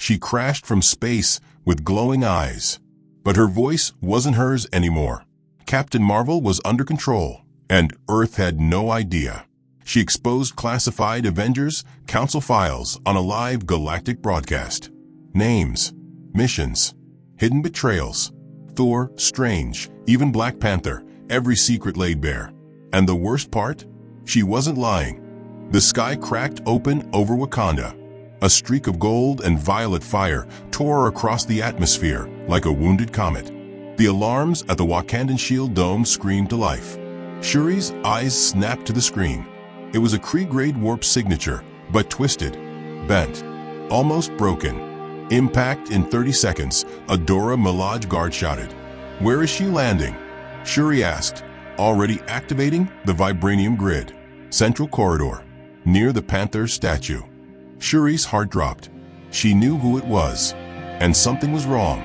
She crashed from space with glowing eyes. But her voice wasn't hers anymore. Captain Marvel was under control, and Earth had no idea. She exposed classified Avengers Council files on a live galactic broadcast. Names, missions, hidden betrayals. Thor, Strange, even Black Panther, every secret laid bare. And the worst part? She wasn't lying. The sky cracked open over Wakanda. A streak of gold and violet fire tore across the atmosphere like a wounded comet. The alarms at the Wakandan Shield Dome screamed to life. Shuri's eyes snapped to the screen. It was a Kree-grade warp signature, but twisted, bent, almost broken. Impact in 30 seconds, a Dora Milaje guard shouted. "Where is she landing?" Shuri asked, already activating the vibranium grid. Central corridor, near the Panther statue. Shuri's heart dropped. She knew who it was, and something was wrong.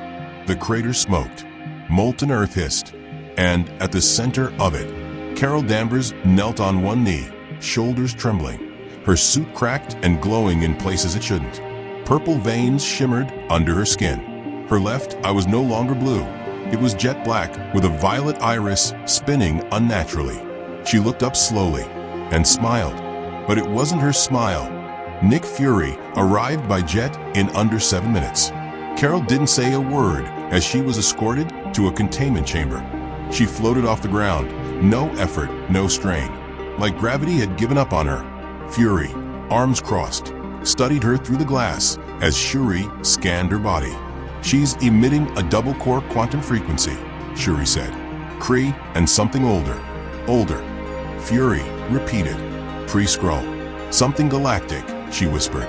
The crater smoked. Molten earth hissed, and at the center of it, Carol Danvers knelt on one knee, shoulders trembling, her suit cracked and glowing in places it shouldn't. Purple veins shimmered under her skin. Her left eye was no longer blue. It was jet black with a violet iris spinning unnaturally. She looked up slowly and smiled, but it wasn't her smile. Nick Fury arrived by jet in under 7 minutes. Carol didn't say a word as she was escorted to a containment chamber. She floated off the ground, no effort, no strain, like gravity had given up on her. Fury, arms crossed, studied her through the glass as Shuri scanned her body. "She's emitting a double-core quantum frequency," Shuri said. "Kree and something older." "Older," Fury repeated. "Pre-Skrull. Something galactic," she whispered.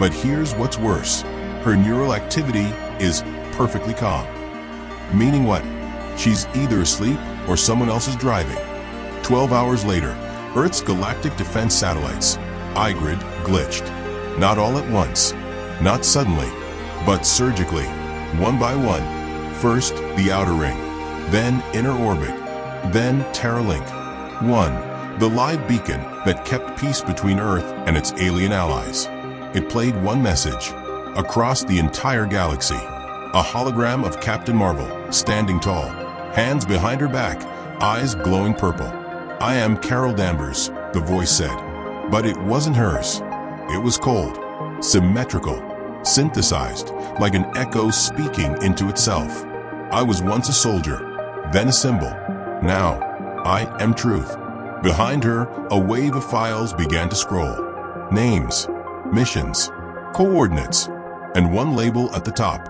"But here's what's worse. Her neural activity is perfectly calm." Meaning what? She's either asleep or someone else is driving. 12 hours later, Earth's galactic defense satellites, iGrid, glitched. Not all at once, not suddenly, but surgically, one by one. First, the outer ring, then inner orbit, then Terralink. 1. The live beacon that kept peace between Earth and its alien allies. It played one message, across the entire galaxy. A hologram of Captain Marvel, standing tall, hands behind her back, eyes glowing purple. "I am Carol Danvers," the voice said. But it wasn't hers. It was cold, symmetrical, synthesized, like an echo speaking into itself. "I was once a soldier, then a symbol. Now, I am truth." Behind her, a wave of files began to scroll. Names, missions, coordinates, and one label at the top.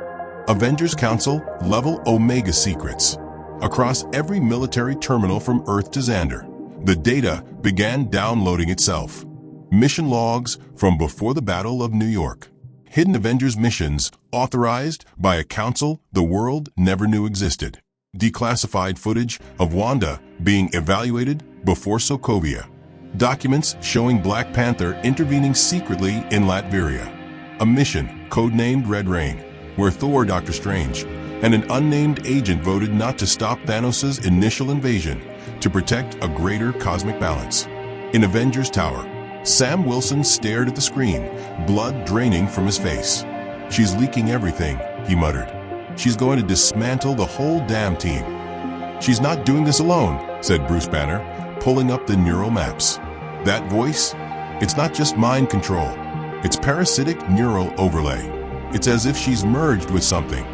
Avengers Council Level Omega Secrets. Across every military terminal from Earth to Xander, the data began downloading itself. Mission logs from before the Battle of New York. Hidden Avengers missions authorized by a council the world never knew existed. Declassified footage of Wanda being evaluated before Sokovia. Documents showing Black Panther intervening secretly in Latveria. A mission codenamed Red Rain, where Thor, Doctor Strange, and an unnamed agent voted not to stop Thanos' initial invasion to protect a greater cosmic balance. In Avengers Tower, Sam Wilson stared at the screen, blood draining from his face. "She's leaking everything," he muttered. "She's going to dismantle the whole damn team." "She's not doing this alone," said Bruce Banner, pulling up the neural maps. "That voice? It's not just mind control. It's parasitic neural overlay. It's as if she's merged with something.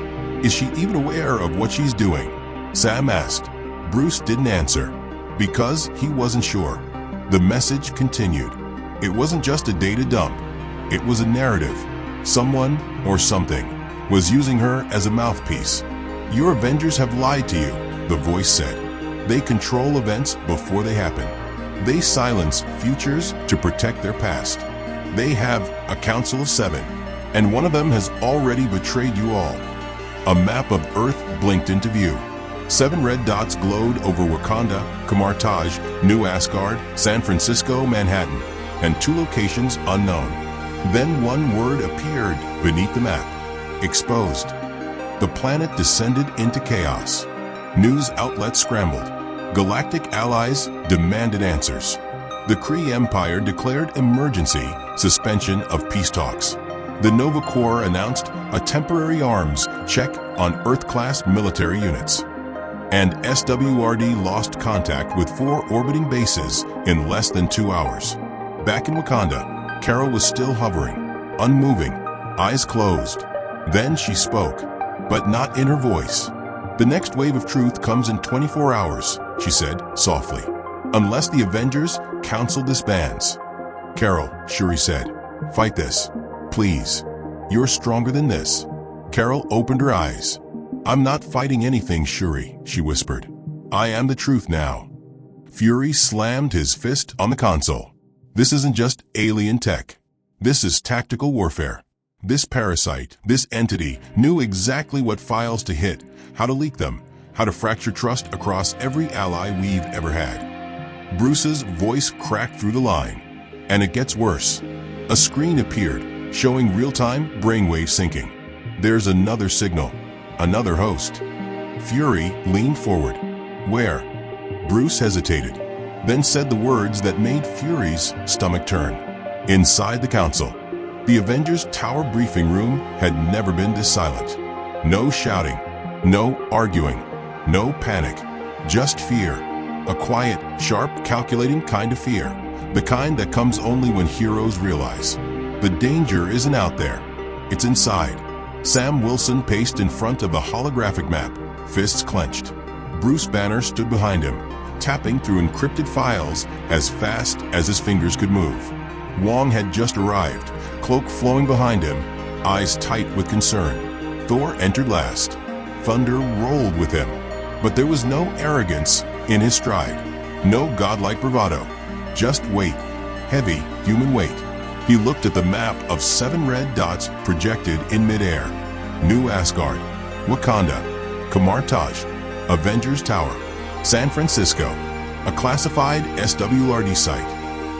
Is she even aware of what she's doing?" Sam asked. Bruce didn't answer, because he wasn't sure. The message continued. It wasn't just a data dump. It was a narrative. Someone, or something, was using her as a mouthpiece. "Your Avengers have lied to you," the voice said. "They control events before they happen. They silence futures to protect their past. They have a council of 7, and one of them has already betrayed you all." A map of Earth blinked into view. 7 red dots glowed over Wakanda, Kamartaj, New Asgard, San Francisco, Manhattan, and 2 locations unknown. Then one word appeared beneath the map. Exposed. The planet descended into chaos. News outlets scrambled. Galactic allies demanded answers. The Kree Empire declared emergency suspension of peace talks. The Nova Corps announced a temporary arms check on Earth-class military units. And SWRD lost contact with 4 orbiting bases in less than 2 hours. Back in Wakanda, Carol was still hovering, unmoving, eyes closed. Then she spoke, but not in her voice. "The next wave of truth comes in 24 hours, she said softly. "Unless the Avengers Council disbands." "Carol," Shuri said, "fight this. Please. You're stronger than this." Carol opened her eyes. "I'm not fighting anything, Shuri," she whispered. "I am the truth now." Fury slammed his fist on the console. "This isn't just alien tech. This is tactical warfare. This parasite, this entity, knew exactly what files to hit, how to leak them, how to fracture trust across every ally we've ever had." Bruce's voice cracked through the line. "And it gets worse." A screen appeared, showing real-time brainwave syncing. "There's another signal. Another host." Fury leaned forward. "Where?" Bruce hesitated, then said the words that made Fury's stomach turn. "Inside the council." The Avengers Tower briefing room had never been this silent. No shouting, no arguing, no panic, just fear. A quiet, sharp, calculating kind of fear. The kind that comes only when heroes realize the danger isn't out there, it's inside. Sam Wilson paced in front of the holographic map, fists clenched. Bruce Banner stood behind him, tapping through encrypted files as fast as his fingers could move. Wong had just arrived, cloak flowing behind him, eyes tight with concern. Thor entered last. Thunder rolled with him, but there was no arrogance in his stride, no godlike bravado, just weight, heavy human weight. He looked at the map of 7 red dots projected in midair. New Asgard, Wakanda, Kamartaj, Avengers Tower, San Francisco, a classified SWRD site,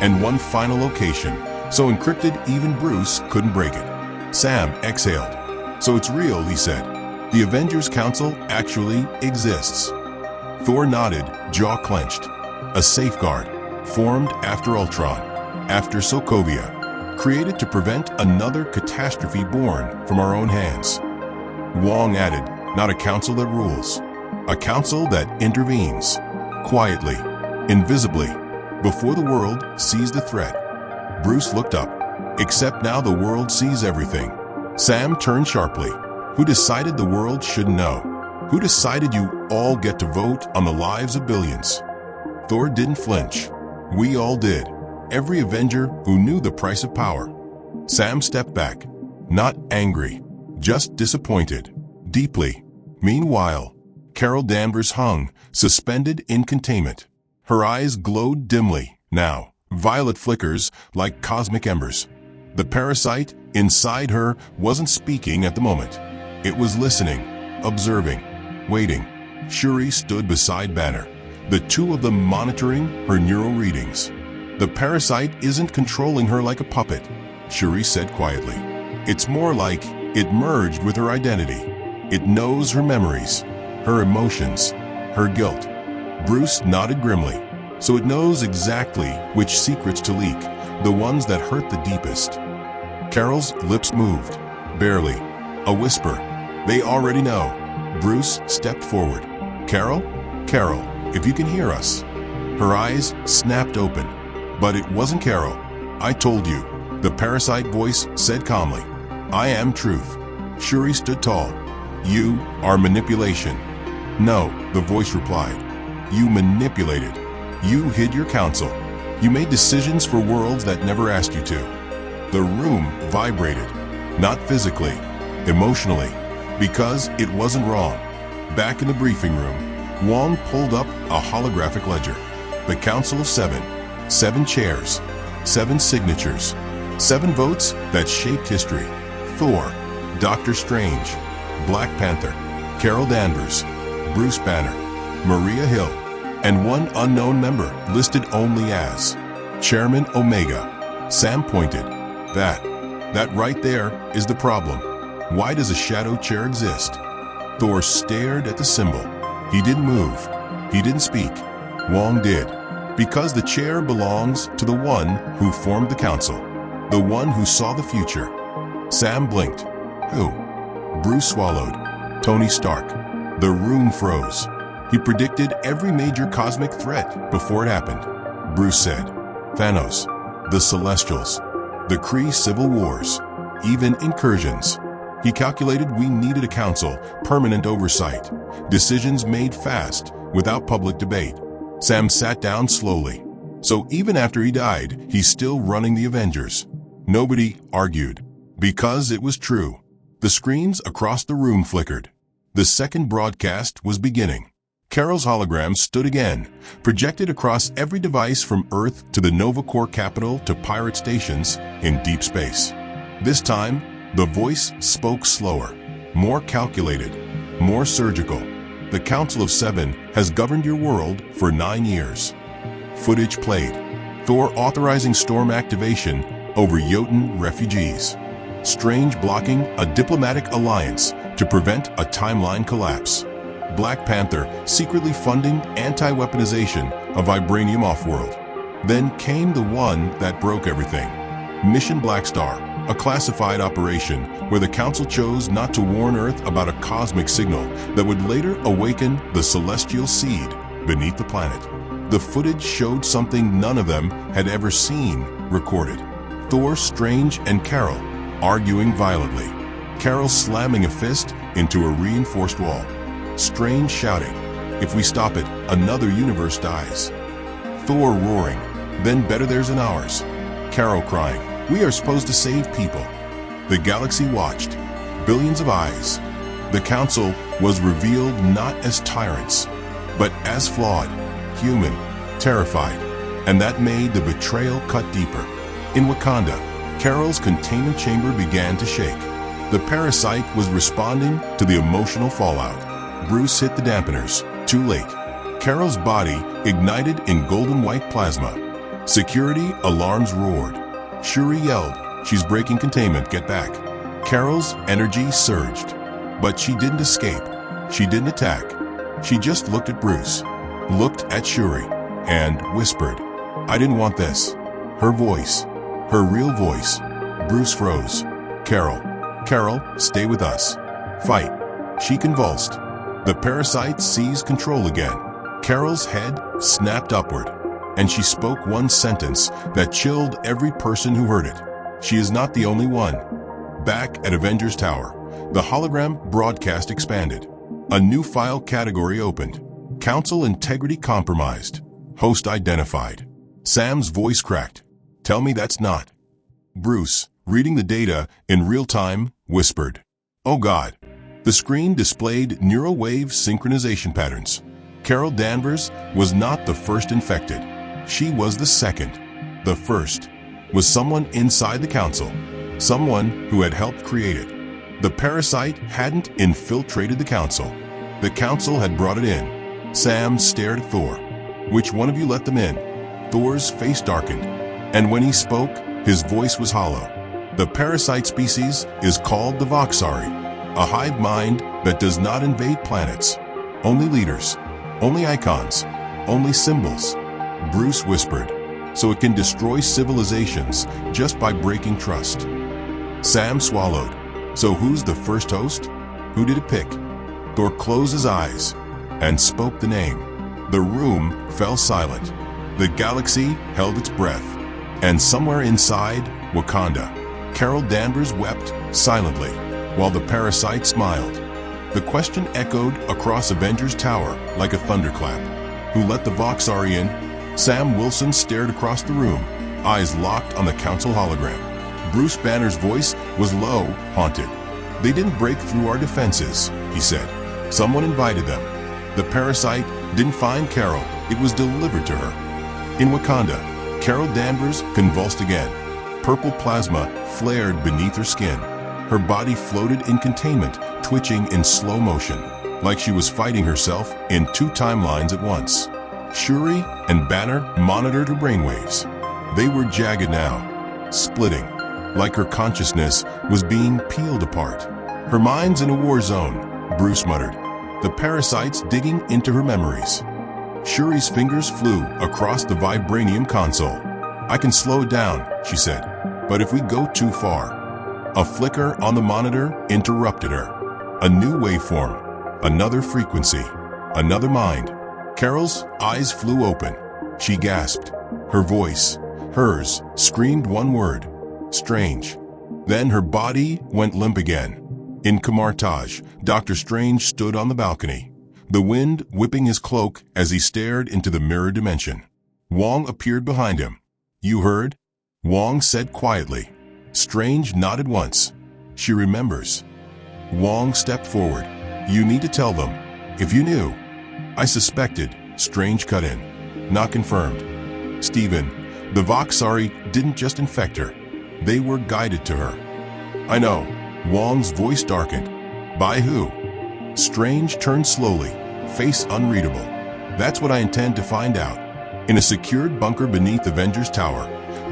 and one final location, so encrypted even Bruce couldn't break it. Sam exhaled. "So it's real," he said. "The Avengers Council actually exists." Thor nodded, jaw clenched. "A safeguard, formed after Ultron, after Sokovia, created to prevent another catastrophe born from our own hands." Wong added, "Not a council that rules, a council that intervenes, quietly, invisibly, before the world sees the threat." Bruce looked up. "Except now the world sees everything." Sam turned sharply. "Who decided the world should know? Who decided you all get to vote on the lives of billions?" Thor didn't flinch. "We all did. Every Avenger who knew the price of power." Sam stepped back, not angry, just disappointed, deeply. Meanwhile, Carol Danvers hung, suspended in containment. Her eyes glowed dimly, now, violet flickers like cosmic embers. The parasite inside her wasn't speaking at the moment. It was listening, observing, waiting. Shuri stood beside Banner, the two of them monitoring her neural readings. "The parasite isn't controlling her like a puppet," Shuri said quietly. "It's more like it merged with her identity. It knows her memories, her emotions, her guilt." Bruce nodded grimly. "So it knows exactly which secrets to leak, the ones that hurt the deepest." Carol's lips moved, barely. A whisper. "They already know." Bruce stepped forward. "Carol? Carol, if you can hear us." Her eyes snapped open. But it wasn't Carol. "I told you," the parasite voice said calmly. "I am truth." Shuri stood tall. "You are manipulation." "No," the voice replied. "You manipulated. You hid your counsel. You made decisions for worlds that never asked you to." The room vibrated, not physically, emotionally, because it wasn't wrong. Back in the briefing room, Wong pulled up a holographic ledger. The Council of 7. 7 chairs, 7 signatures, 7 votes that shaped history. Thor, Doctor Strange, Black Panther, Carol Danvers, Bruce Banner, Maria Hill, and one unknown member listed only as Chairman Omega. Sam pointed. That right there is the problem. Why does a shadow chair exist?" Thor stared at the symbol. He didn't move. He didn't speak. Wong did. "Because the chair belongs to the one who formed the council, the one who saw the future." Sam blinked. Who? Bruce swallowed. Tony Stark. The room froze. He predicted every major cosmic threat before it happened. Bruce said, Thanos, the Celestials, the Kree civil wars, even incursions. He calculated we needed a council, permanent oversight, decisions made fast, without public debate. Sam sat down slowly. So even after he died, he's still running the Avengers. Nobody argued, because it was true. The screens across the room flickered. The second broadcast was beginning. Carol's hologram stood again, projected across every device from Earth to the Nova Corps capital to pirate stations in deep space. This time, the voice spoke slower, more calculated, more surgical. The Council of Seven has governed your world for 9 years. Footage played. Thor authorizing storm activation over Jotun refugees. Strange blocking a diplomatic alliance to prevent a timeline collapse. Black Panther secretly funding anti-weaponization of vibranium off-world. Then came the one that broke everything. Mission Black Star, a classified operation where the Council chose not to warn Earth about a cosmic signal that would later awaken the celestial seed beneath the planet. The footage showed something none of them had ever seen recorded. Thor, Strange, and Carol arguing violently. Carol slamming a fist into a reinforced wall. Strange shouting, if we stop it, another universe dies. Thor roaring, then better theirs than ours. Carol crying, we are supposed to save people. The galaxy watched, billions of eyes. The Council was revealed not as tyrants, but as flawed, human, terrified, and that made the betrayal cut deeper. In Wakanda, Carol's containment chamber began to shake. The parasite was responding to the emotional fallout. Bruce hit the dampeners, too late. Carol's body ignited in golden white plasma. Security alarms roared. Shuri yelled, she's breaking containment, get back. Carol's energy surged. But she didn't escape. She didn't attack. She just looked at Bruce, looked at Shuri, and whispered, I didn't want this. Her voice, her real voice. Bruce froze. Carol, stay with us. Fight. She convulsed. The parasite seized control again. Carol's head snapped upward, and she spoke one sentence that chilled every person who heard it. She is not the only one. Back at Avengers Tower, the hologram broadcast expanded. A new file category opened. Council integrity compromised. Host identified. Sam's voice cracked. Tell me that's not. Bruce, reading the data in real time, whispered, oh God. The screen displayed neural wave synchronization patterns. Carol Danvers was not the first infected. She was the second. The first was someone inside the Council, someone who had helped create it. The parasite hadn't infiltrated the Council. The Council had brought it in. Sam stared at Thor. Which one of you let them in? Thor's face darkened, and when he spoke, his voice was hollow. The parasite species is called the Voxari, a hive mind that does not invade planets. Only leaders, only icons, only symbols. Bruce whispered, so it can destroy civilizations just by breaking trust. Sam swallowed. So who's the first host? Who did it pick? Thor closed his eyes and spoke the name. The room fell silent. The galaxy held its breath. And somewhere inside Wakanda, Carol Danvers wept silently, while the parasite smiled. The question echoed across Avengers Tower like a thunderclap. Who let the Voxari in? Sam Wilson stared across the room, eyes locked on the Council hologram. Bruce Banner's voice was low, haunted. They didn't break through our defenses, he said. Someone invited them. The parasite didn't find Carol, it was delivered to her. In Wakanda, Carol Danvers convulsed again. Purple plasma flared beneath her skin. Her body floated in containment, twitching in slow motion, like she was fighting herself in 2 timelines at once. Shuri and Banner monitored her brainwaves. They were jagged now, splitting, like her consciousness was being peeled apart. Her mind's in a war zone, Bruce muttered, the parasites digging into her memories. Shuri's fingers flew across the vibranium console. I can slow it down, she said, but if we go too far, A flicker on the monitor interrupted her. A new waveform, another frequency, another mind. Carol's eyes flew open. She gasped. Her voice, hers, screamed one word: strange. Then her body went limp again. In Camartage, Dr. Strange stood on the balcony, the wind whipping his cloak as he stared into the mirror dimension. Wong appeared behind him. "You heard?" Wong said quietly. Strange nodded once. "She remembers." Wong stepped forward. "You need to tell them. If you knew." "I suspected," Strange cut in. "Not confirmed." "Stephen, the Voxari didn't just infect her. They were guided to her." "I know." Wong's voice darkened. "By who?" Strange turned slowly, face unreadable. "That's what I intend to find out." In a secured bunker beneath Avengers Tower,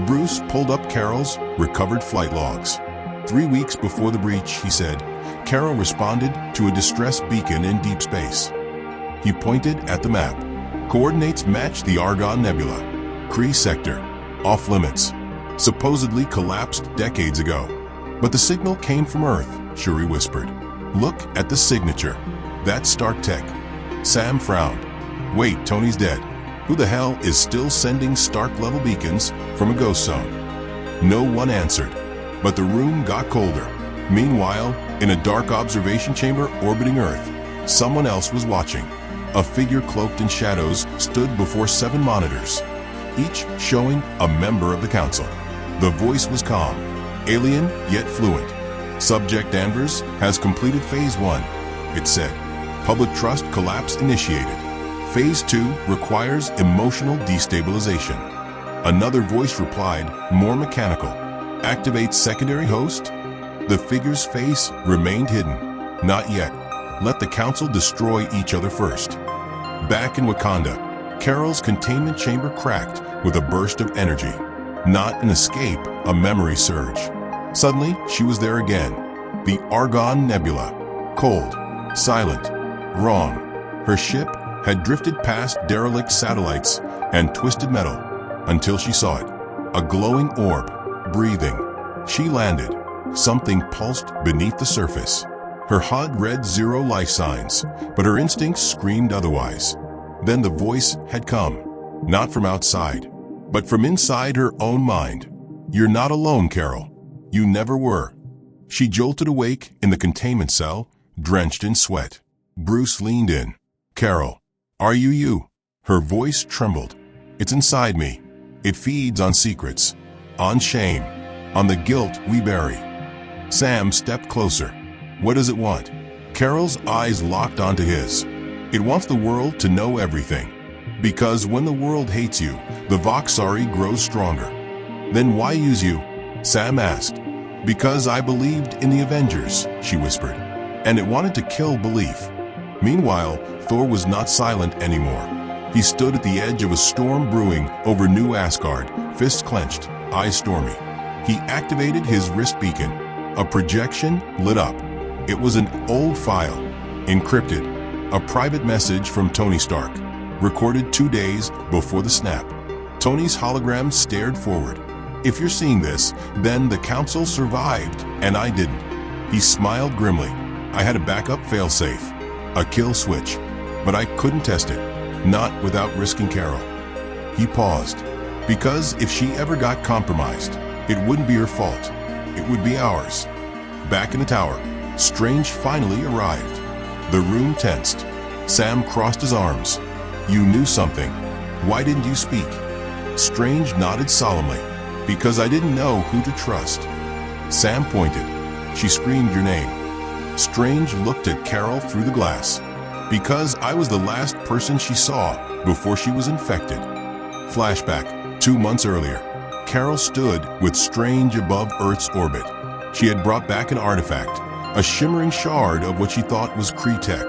Bruce pulled up Carol's recovered flight logs. 3 weeks before the breach, he said, Carol responded to a distress beacon in deep space. He pointed at the map. Coordinates matched the Argon Nebula. Kree sector, off limits. Supposedly collapsed decades ago. But the signal came from Earth, Shuri whispered. "Look at the signature. That's Stark Tech." Sam frowned. "Wait, Tony's dead. Who the hell is still sending Stark-level beacons from a ghost zone?" No one answered, but the room got colder. Meanwhile, in a dark observation chamber orbiting Earth, someone else was watching. A figure cloaked in shadows stood before 7 monitors, each showing a member of the Council. The voice was calm, alien yet fluent. "Subject Danvers has completed Phase 1, it said. "Public trust collapse initiated. Phase 2 requires emotional destabilization." Another voice replied, more mechanical. "Activate secondary host?" The figure's face remained hidden. "Not yet. Let the Council destroy each other first." Back in Wakanda, Carol's containment chamber cracked with a burst of energy. Not an escape, a memory surge. Suddenly, she was there again. The Argon Nebula. Cold, silent, wrong. Her ship had drifted past derelict satellites and twisted metal until she saw it. A glowing orb, breathing. She landed. Something pulsed beneath the surface. Her HUD read 0 life signs, but her instincts screamed otherwise. Then the voice had come, not from outside, but from inside her own mind. "You're not alone, Carol. You never were." She jolted awake in the containment cell, drenched in sweat. Bruce leaned in. "Carol, are you you?" Her voice trembled. "It's inside me. It feeds on secrets, on shame, on the guilt we bury." Sam stepped closer. "What does it want?" Carol's eyes locked onto his. "It wants the world to know everything. Because when the world hates you, the Voxari grows stronger." "Then why use you?" Sam asked. "Because I believed in the Avengers," she whispered. "And it wanted to kill belief." Meanwhile, Thor was not silent anymore. He stood at the edge of a storm brewing over New Asgard, fists clenched, eyes stormy. He activated his wrist beacon. A projection lit up. It was an old file, encrypted, a private message from Tony Stark, recorded 2 days before the snap. Tony's hologram stared forward. "If you're seeing this, then the Council survived, and I didn't." He smiled grimly. "I had a backup failsafe, a kill switch, but I couldn't test it, not without risking Carol." He paused. "Because if she ever got compromised, it wouldn't be her fault. It would be ours." Back in the tower, Strange finally arrived. The room tensed. Sam crossed his arms. "You knew something. Why didn't you speak?" Strange nodded solemnly. "Because I didn't know who to trust." Sam pointed. "She screamed your name." Strange looked at Carol through the glass. "Because I was the last person she saw before she was infected." Flashback, 2 months earlier. Carol stood with Strange above Earth's orbit. She had brought back an artifact, a shimmering shard of what she thought was Kree tech.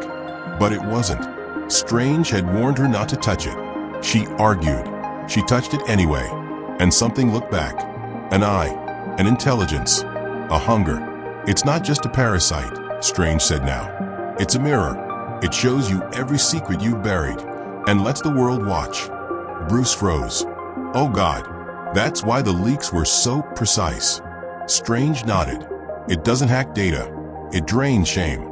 But it wasn't. Strange had warned her not to touch it. She argued. She touched it anyway, and something looked back. An eye, an intelligence, a hunger. "It's not just a parasite," Strange said now. "It's a mirror. It shows you every secret you've buried, and lets the world watch." Bruce froze. "Oh God, that's why the leaks were so precise." Strange nodded. It doesn't hack data. It drains shame.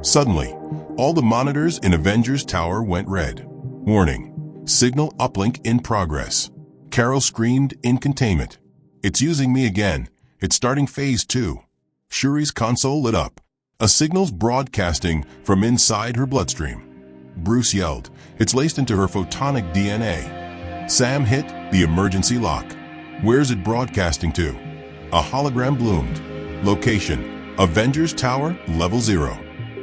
Suddenly, all the monitors in Avengers Tower went red. Warning. Signal uplink in progress. Carol screamed in containment. It's using me again. It's starting phase 2. Shuri's console lit up. A signal's broadcasting from inside her bloodstream. Bruce yelled. It's laced into her photonic DNA. Sam hit the emergency lock. Where's it broadcasting to? A hologram bloomed. Location: Avengers Tower, Level 0.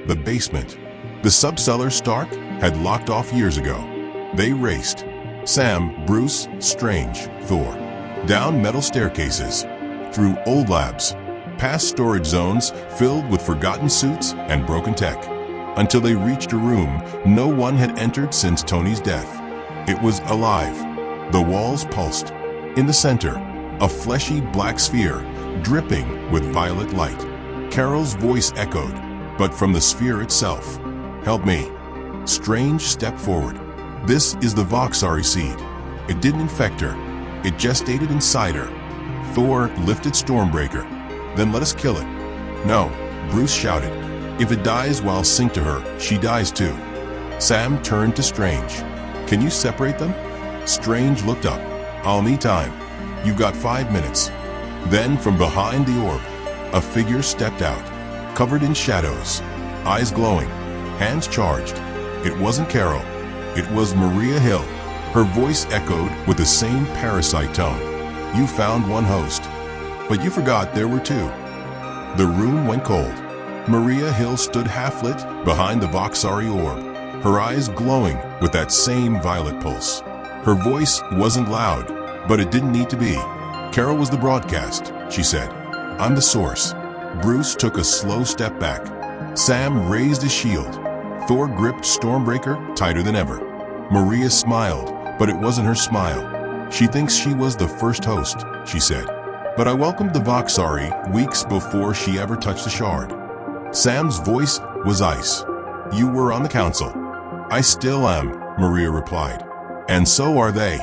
The basement. The subcellar Stark had locked off years ago. They raced. Sam, Bruce, Strange, Thor. Down metal staircases. Through old labs. Past storage zones filled with forgotten suits and broken tech. Until they reached a room no one had entered since Tony's death. It was alive. The walls pulsed. In the center, a fleshy black sphere, dripping with violet light. Carol's voice echoed, but from the sphere itself. Help me. Strange stepped forward. This is the Voxari seed. It didn't infect her. It gestated inside her. Thor lifted Stormbreaker. Then let us kill it. No, Bruce shouted. If it dies while synced to her, she dies too. Sam turned to Strange. Can you separate them? Strange looked up. I'll need time. You've got 5 minutes. Then from behind the orb, a figure stepped out, covered in shadows, eyes glowing, hands charged. It wasn't Carol. It was Maria Hill. Her voice echoed with the same parasite tone. You found one host, but you forgot there were 2. The room went cold. Maria Hill stood half-lit behind the Voxari orb, her eyes glowing with that same violet pulse. Her voice wasn't loud, but it didn't need to be. Carol was the broadcast, she said. I'm the source. Bruce took a slow step back. Sam raised his shield. Thor gripped Stormbreaker tighter than ever. Maria smiled, but it wasn't her smile. She thinks she was the first host, she said. But I welcomed the Voxari weeks before she ever touched the shard. Sam's voice was ice. You were on the council. I still am, Maria replied. And so are they.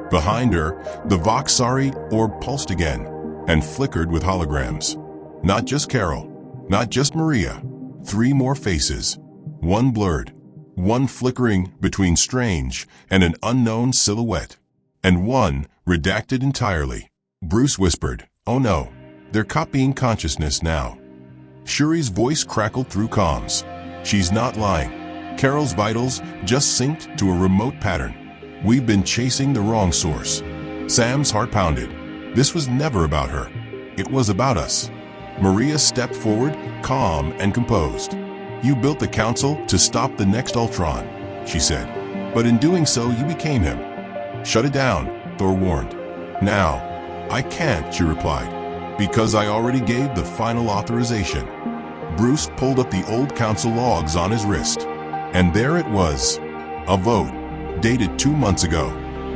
Behind her, the Voxari orb pulsed again and flickered with holograms. Not just Carol, not just Maria. 3 more faces. One blurred, one flickering between Strange and an unknown silhouette, and one redacted entirely. Bruce whispered, oh no, they're copying consciousness now. Shuri's voice crackled through comms. She's not lying. Carol's vitals just synced to a remote pattern. We've been chasing the wrong source. Sam's heart pounded. This was never about her. It was about us. Maria stepped forward, calm and composed. You built the council to stop the next Ultron, she said. But in doing so, you became him. Shut it down, Thor warned. Now, I can't, she replied, because I already gave the final authorization. Bruce pulled up the old council logs on his wrist. And there it was. A vote, dated 2 months ago.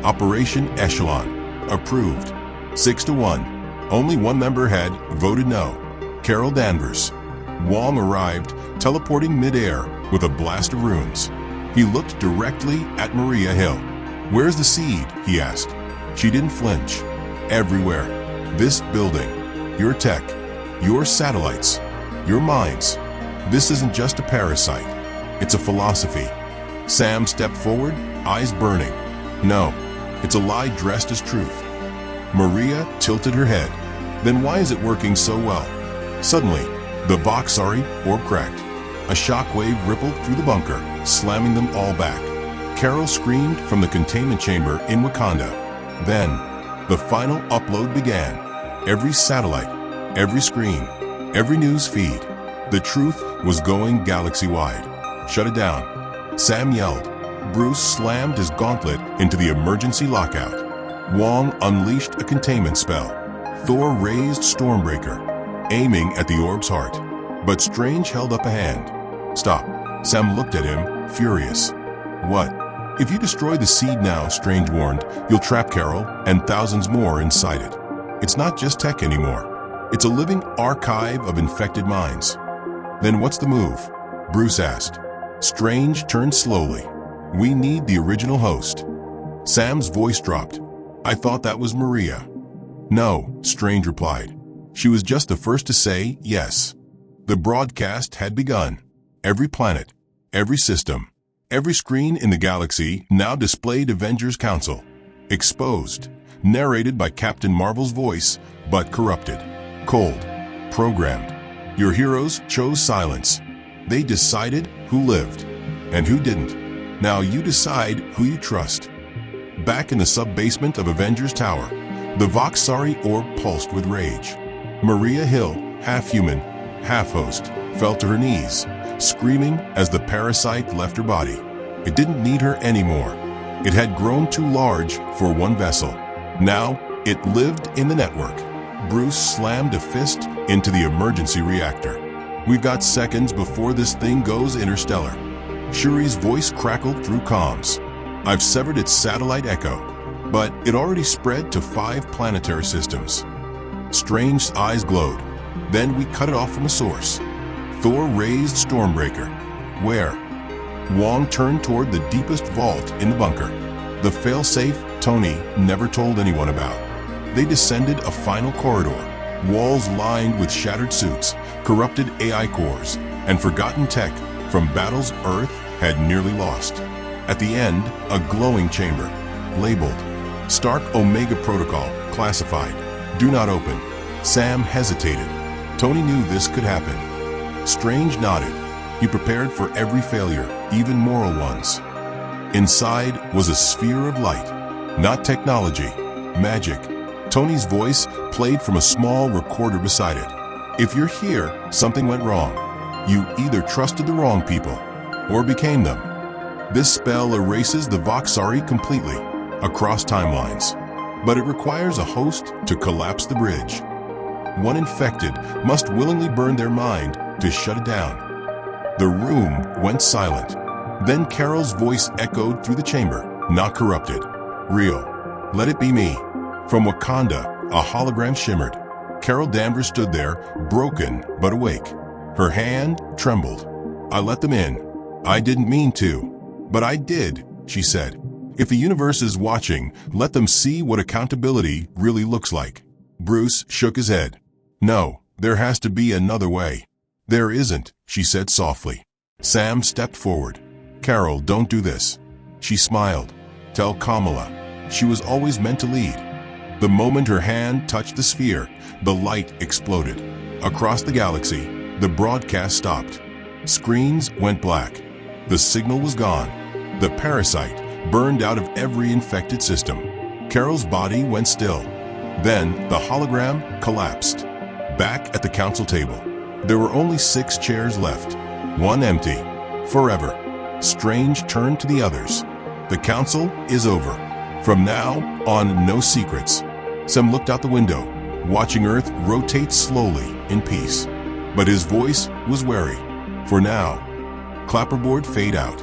Operation Echelon. Approved. 6-1. Only one member had voted no. Carol Danvers. Wong arrived, teleporting midair with a blast of runes. He looked directly at Maria Hill. Where's the seed? He asked. She didn't flinch. Everywhere. This building. Your tech. Your satellites. Your minds. This isn't just a parasite. It's a philosophy. Sam stepped forward, eyes burning. No, it's a lie dressed as truth. Maria tilted her head. Then why is it working so well? Suddenly, the Voxari orb cracked. A shockwave rippled through the bunker, slamming them all back. Carol screamed from the containment chamber in Wakanda. Then, the final upload began. Every satellite, every screen, every news feed. The truth was going galaxy-wide. Shut it down. Sam yelled. Bruce slammed his gauntlet into the emergency lockout. Wong unleashed a containment spell. Thor raised Stormbreaker, aiming at the orb's heart. But Strange held up a hand. Stop. Sam looked at him, furious. What? If you destroy the seed now, Strange warned, you'll trap Carol and thousands more inside it. It's not just tech anymore. It's a living archive of infected minds. Then what's the move? Bruce asked. Strange turned slowly. We need the original host. Sam's voice dropped. I thought that was Maria. No, Strange replied. She was just the first to say yes. The broadcast had begun. Every planet, every system, every screen in the galaxy now displayed Avengers Council. Exposed, narrated by Captain Marvel's voice, but corrupted, cold, programmed. Your heroes chose silence. They decided who lived and who didn't. Now you decide who you trust. Back in the sub-basement of Avengers Tower, the Voxari orb pulsed with rage. Maria Hill, half-human, half-host, fell to her knees, screaming as the parasite left her body. It didn't need her anymore. It had grown too large for one vessel. Now, it lived in the network. Bruce slammed a fist into the emergency reactor. We've got seconds before this thing goes interstellar. Shuri's voice crackled through comms. I've severed its satellite echo, but it already spread to 5 planetary systems. Strange's eyes glowed. Then we cut it off from a source. Thor raised Stormbreaker. Where? Wong turned toward the deepest vault in the bunker. The failsafe Tony never told anyone about. They descended a final corridor, walls lined with shattered suits, corrupted AI cores, and forgotten tech from battles Earth had nearly lost. At the end, a glowing chamber, labeled Stark Omega Protocol, classified. Do not open. Sam hesitated. Tony knew this could happen. Strange nodded. He prepared for every failure, even moral ones. Inside was a sphere of light, not technology, magic. Tony's voice played from a small recorder beside it. If you're here, something went wrong. You either trusted the wrong people or became them. This spell erases the Voxari completely, across timelines. But it requires a host to collapse the bridge. One infected must willingly burn their mind to shut it down. The room went silent. Then Carol's voice echoed through the chamber, not corrupted. Real. Let it be me. From Wakanda, a hologram shimmered. Carol Danvers stood there, broken but awake. Her hand trembled. I let them in. I didn't mean to. But I did, she said. If the universe is watching, let them see what accountability really looks like. Bruce shook his head. No, there has to be another way. There isn't, she said softly. Sam stepped forward. Carol, don't do this. She smiled. Tell Kamala. She was always meant to lead. The moment her hand touched the sphere, the light exploded. Across the galaxy, the broadcast stopped. Screens went black. The signal was gone. The parasite burned out of every infected system. Carol's body went still. Then the hologram collapsed. Back at the council table, there were only 6 chairs left. One empty. Forever. Strange turned to the others. The council is over. From now on, no secrets. Sam looked out the window, watching Earth rotate slowly in peace. But his voice was wary. For now, clapperboard fade out.